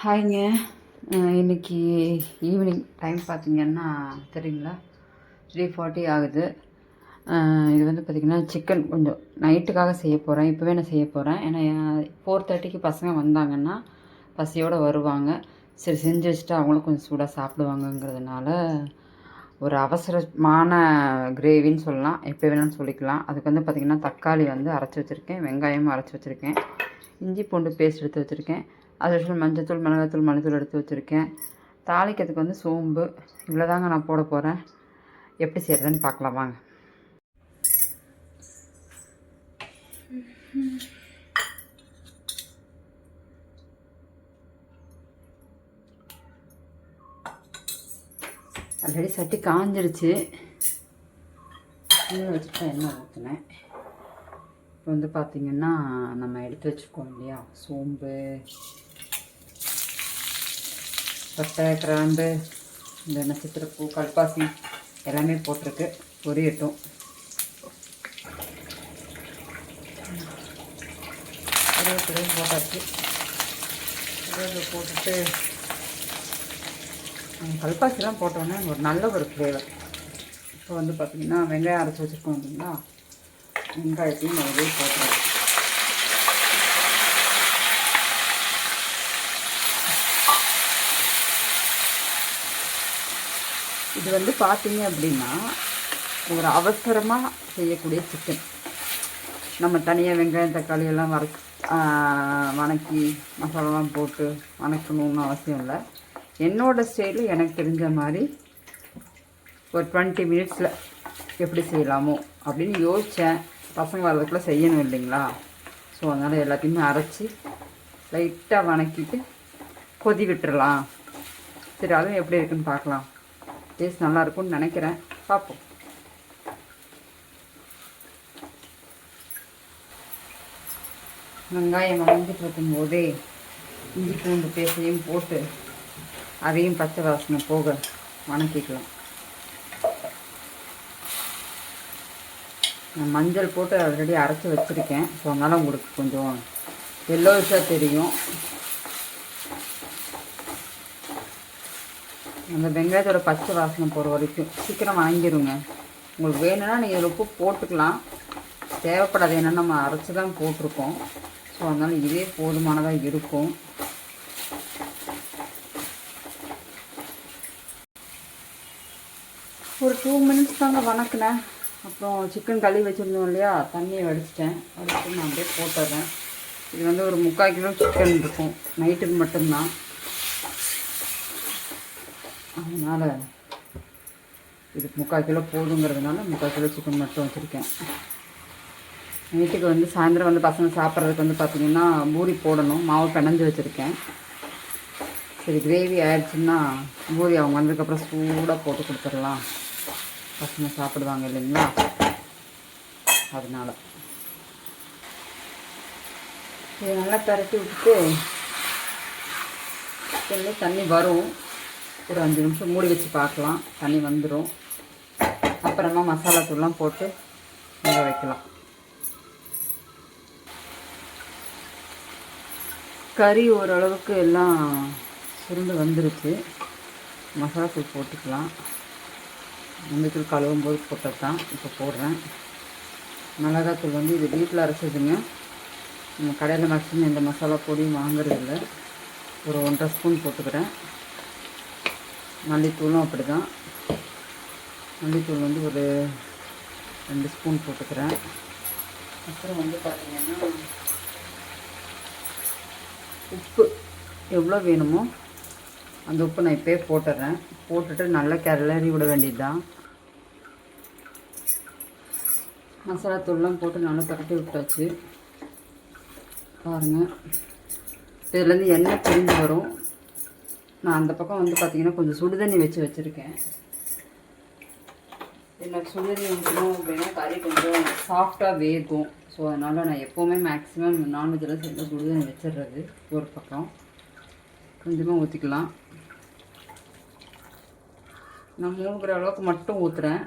ஹாய்ங்க. இன்றைக்கி evening time பார்த்திங்கன்னா தெரியுங்களா, 3:40 ஆகுது. இது வந்து பார்த்திங்கன்னா சிக்கன் கொஞ்சம் நைட்டுக்காக செய்ய போகிறேன். இப்போவே நான் செய்ய போகிறேன். ஏன்னா 4:30க்கு பசங்க வந்தாங்கன்னா பசியோடு வருவாங்க. சரி செஞ்சு வச்சுட்டு அவங்களும் கொஞ்சம் சூடாக சாப்பிடுவாங்கங்கிறதுனால ஒரு அவசரமான கிரேவின்னு சொல்லலாம், எப்போ வேணாலும் சொல்லிக்கலாம். அதுக்கு வந்து பார்த்திங்கன்னா தக்காளி வந்து அரைச்சி வச்சுருக்கேன், வெங்காயமும் அரைச்சி வச்சுருக்கேன், இஞ்சி பூண்டு பேஸ்ட் எடுத்து வச்சுருக்கேன், அது மஞ்சத்தூள் மிளகாத்தூள் மல்லித்தூள் எடுத்து வச்சுருக்கேன். தாளிக்கிறதுக்கு வந்து சோம்பு இவ்வளோ தாங்க நான் போட போகிறேன். எப்படி செய்கிறதுன்னு பார்க்கலாம் வாங்க. ஆல்ரெடி சட்டி காஞ்சிருச்சு, வச்சுட்டு எண்ணெய் ஊற்றினேன். இப்போ வந்து பார்த்திங்கன்னா நம்ம எடுத்து வச்சுருக்கோம் இல்லையா, சோம்பு, பட்டை, கிராம்பு, இந்த நட்சத்திரப்பூ, கல்பாசி எல்லாமே போட்டிருக்கு. பொரியட்டும். கருவேப்பிலை போட்டாச்சு. கருவேப்பிலை போட்டுட்டு கல்பாசிலாம் போட்டோன்னே ஒரு நல்ல ஒரு ஃப்ளேவர். இப்போ வந்து பார்த்திங்கன்னா வெங்காயம் அரைச்சி வச்சுருக்கோம் இல்லைங்களா, வெங்காயத்தையும் நிறைய போட்டுறோம். இது வந்து பார்த்திங்க அப்படின்னா ஒரு அவசரமாக செய்யக்கூடிய சிக்கன். நம்ம தனியாக வெங்காயம் தக்காளி எல்லாம் வணக்கி மசாலாலாம் போட்டு வணக்கணும்னு அவசியம் இல்லை. என்னோடய ஸ்டைலில் எனக்கு தெரிஞ்ச மாதிரி ஒரு 20 மினிட்ஸில் எப்படி செய்யலாமோ அப்படின்னு யோசித்தேன். பசங்க வர்றதுக்குள்ளே செய்யணும் இல்லைங்களா, ஸோ அதனால் எல்லாத்தையுமே அரைச்சி லைட்டாக வணக்கிட்டு கொதி விட்டுறலாம். சரி, அதுவும் எப்படி இருக்குன்னு பார்க்கலாம். டேஸ்ட் நல்லாயிருக்கும்னு நினைக்கிறேன், பார்ப்போம். வெங்காயம் வதங்கிட்டு இருக்கும்போதே இஞ்சி பூண்டு பேஸ்டையும் போட்டு அதையும் பச்சை வாசனை போக வணக்கிக்கலாம். நான் மஞ்சள் போட்டு ஆல்ரெடி அரைச்சி வச்சுருக்கேன், ஸோ அதனால் உங்களுக்கு கொஞ்சம் எல்லோயிஷாக தெரியும். அந்த வெங்காயத்தோட பச்சை வாசனை போகிற வரைக்கும் சீக்கிரம் வணங்கிடுங்க. உங்களுக்கு வேணும்னா நீங்கள் இதில் உப்பு போட்டுக்கலாம், தேவைப்படாது. ஏன்னா நம்ம அரைச்சி தான் போட்டிருக்கோம், ஸோ அதனால் இதே போதுமானதாக இருக்கும். ஒரு 2 மினிட்ஸ் தாங்க வணக்கினேன். அப்புறம் சிக்கன் கழுவி வச்சுருந்தோம் இல்லையா, தண்ணியை வடிச்சிட்டேன். வடிச்சுட்டு நான் அப்படியே போட்டுறேன். இது வந்து ஒரு 3/4 கிலோ சிக்கன் இருக்கும், நைட்டுக்கு மட்டும்தான். அதனால் இதுக்கு 3/4 கிலோ போதுங்கிறதுனால 3/4 கிலோ சிக்கன் மட்டும் வச்சுருக்கேன். நைட்டுக்கு வந்து சாயந்தரம் வந்து பசங்க சாப்பிட்றதுக்கு வந்து பார்த்திங்கன்னா பூரி போடணும், மாவு பிணைஞ்சு வச்சுருக்கேன். சரி, கிரேவி ஆயிடுச்சுன்னா பூரி அவங்க வந்ததுக்கப்புறம் சூடாக போட்டு கொடுத்துடலாம், பசங்க சாப்பிடுவாங்க இல்லைங்களா, அதனால் இது நல்லா பரட்டி விட்டுட்டு தண்ணி வரும். ஒரு 5 நிமிஷம் மூடி வச்சு பார்க்கலாம், தண்ணி வந்துடும். அப்புறமா மசாலா தூள்லாம் போட்டு வேக வைக்கலாம். கறி ஓரளவுக்கு எல்லாம் சுருண்டு வந்துருச்சு. மசாலா தூள் போட்டுக்கலாம். மஞ்சத்தூள் கழுவும் போது போட்டது தான் இப்போ போடுறேன். மிளகாத்தூள் வந்து இது வீட்டில் அரைச்சதுங்க, நம்ம கடையில் மேக்ஸிமம் எந்த மசாலா பொடியும் வாங்குறதில்ல. ஒரு 1.5 ஸ்பூன் போட்டுக்கிறேன். மல்லித்தூளும் அப்படி தான், மல்லித்தூள் வந்து ஒரு 2 ஸ்பூன் போட்டுக்கிறேன். அப்புறம் வந்து பார்த்திங்கன்னா உப்பு எவ்வளோ வேணுமோ அந்த உப்பு நான் இப்போயே போட்டுடுறேன். போட்டுட்டு நல்லா கிளறி விட வேண்டியது தான். மசாலா தூள்லாம் போட்டு நல்லா பரட்டி விட்டாச்சு. பாருங்கள், இதுலேருந்து எண்ணெய் பிரிஞ்சு வரும். நான் அந்த பக்கம் வந்து பார்த்திங்கன்னா கொஞ்சம் சுடுதண்ணி வச்சுருக்கேன். எனக்கு சுடுதண்ணி ஊற்றணும் அப்படின்னா கறி கொஞ்சம் சாஃப்டாக வேகும். ஸோ அதனால் நான் எப்போவுமே மேக்ஸிமம் நான்வெஜ்ஜெல்லாம் சேர்ந்து சுடுதண்ணி வச்சிடுறது. ஒரு பக்கம் கொஞ்சமாக ஊற்றிக்கலாம். நான் மூழ்கிற அளவுக்கு மட்டும் ஊற்றுறேன்.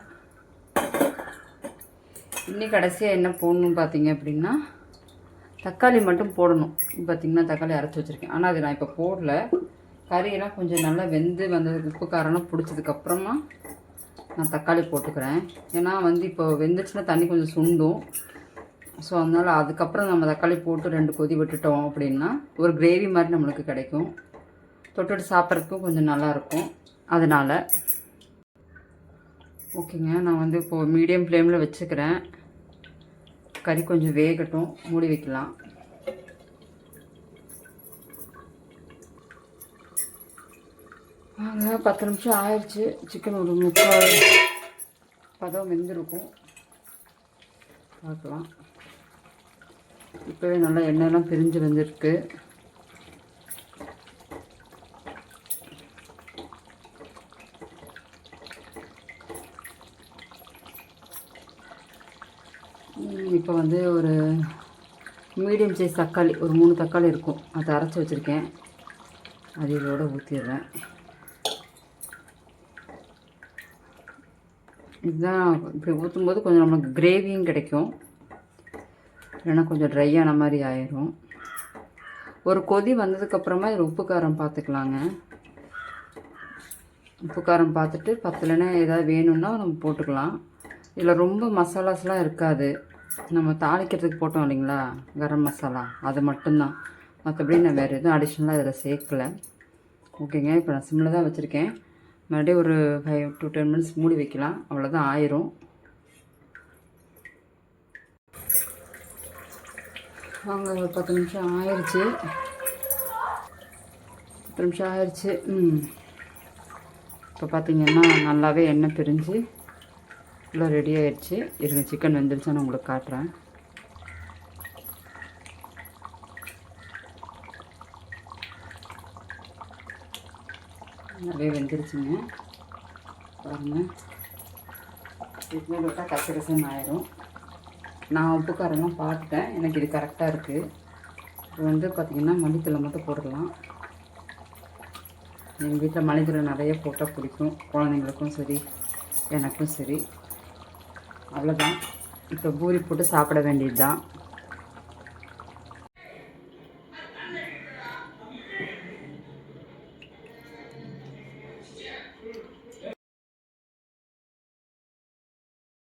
இன்னி கடைசியாக என்ன போடணும்னு பார்த்தீங்க அப்படின்னா தக்காளி மட்டும் போடணும். பார்த்திங்கன்னா தக்காளி அரைச்சி வச்சுருக்கேன். ஆனால் அது நான் இப்போ போடல. கறியெல்லாம் கொஞ்சம் நல்லா வெந்து வந்ததுக்கு உப்பு காரம்லாம் பிடிச்சதுக்கப்புறமா நான் தக்காளி போட்டுக்கிறேன். ஏன்னா வந்து இப்போ வெந்துச்சுன்னா தண்ணி கொஞ்சம் சுண்டும். ஸோ அதனால் அதுக்கப்புறம் நம்ம தக்காளி போட்டு 2 கொதி விட்டுட்டோம் அப்படின்னா ஒரு கிரேவி மாதிரி நம்மளுக்கு கிடைக்கும். தொட்டுட்டு சாப்பிட்றதுக்கும் கொஞ்சம் நல்லாயிருக்கும். அதனால் ஓகேங்க, நான் வந்து இப்போது மீடியம் ஃப்ளேமில் வச்சுக்கிறேன். கறி கொஞ்சம் வேகட்டும், மூடி வைக்கலாம். வாங்க, 10 நிமிஷம் ஆயிடுச்சு. சிக்கன் ஒரு 3/4 பதம் வெந்திருக்கும். பார்க்கலாம். இப்போவே நல்லா எண்ணெயெல்லாம் பிரிஞ்சு வந்துருக்கு. இப்போ வந்து ஒரு மீடியம் சைஸ் தக்காளி, ஒரு 3 தக்காளி இருக்கும், அதை அரைச்சி வச்சுருக்கேன். அது இதோட ஊற்றிடுறேன். இதுதான் இப்படி ஊற்றும்போது கொஞ்சம் நமக்கு கிரேவியும் கிடைக்கும். இல்லைன்னா கொஞ்சம் ட்ரையான மாதிரி ஆயிரும். ஒரு கொதி வந்ததுக்கப்புறமா இதில் உப்பு காரம் பார்த்துக்கலாங்க. உப்பு காரம் பார்த்துட்டு பத்தலைன்னா ஏதாவது வேணும்னா நம்ம போட்டுக்கலாம். இதில் ரொம்ப மசாலாஸ்லாம் இருக்காது. நம்ம தாளிக்கிறதுக்கு போட்டோம் இல்லைங்களா, கரம் மசாலா, அது மட்டும்தான். மற்றபடி நான் வேறு எதுவும் அடிஷ்னலாக இதில் சேர்க்கலை. ஓகேங்க, இப்போ நான் சிம்மில் தான் வச்சுருக்கேன். மறுபடியும் ஒரு 5 to 10 மினிட்ஸ் மூடி வைக்கலாம். அவ்வளோதான், ஆயிரும். வாங்க, ஒரு 10 நிமிஷம் ஆயிடுச்சு. 10 நிமிஷம் ஆயிடுச்சு. இப்போ பார்த்திங்கன்னா நல்லாவே எண்ணெய் பிரிஞ்சு ஃபுல்லாக ரெடி ஆகிடுச்சு. இருங்க, சிக்கன் வெந்துருச்சான்னு உங்களுக்கு காட்டுறேன். நிறைய வெந்துருச்சுங்க, பாருங்கள். இதுமாதிரி விட்டால் கசகசன்னு ஆயிரும். நான் உப்பு காரம்லாம் பார்த்துட்டேன், எனக்கு இது கரெக்டாக இருக்குது. இப்போ வந்து பார்த்திங்கன்னா மல்லித்தூளை மட்டும் போடலாம். எங்கள் வீட்டில் மல்லித்தூளை நிறைய போட்டால் பிடிக்கும், குழந்தைங்களுக்கும் சரி எனக்கும் சரி. அவ்வளோதான். இப்போ பூரி போட்டு சாப்பிட வேண்டியது தான்.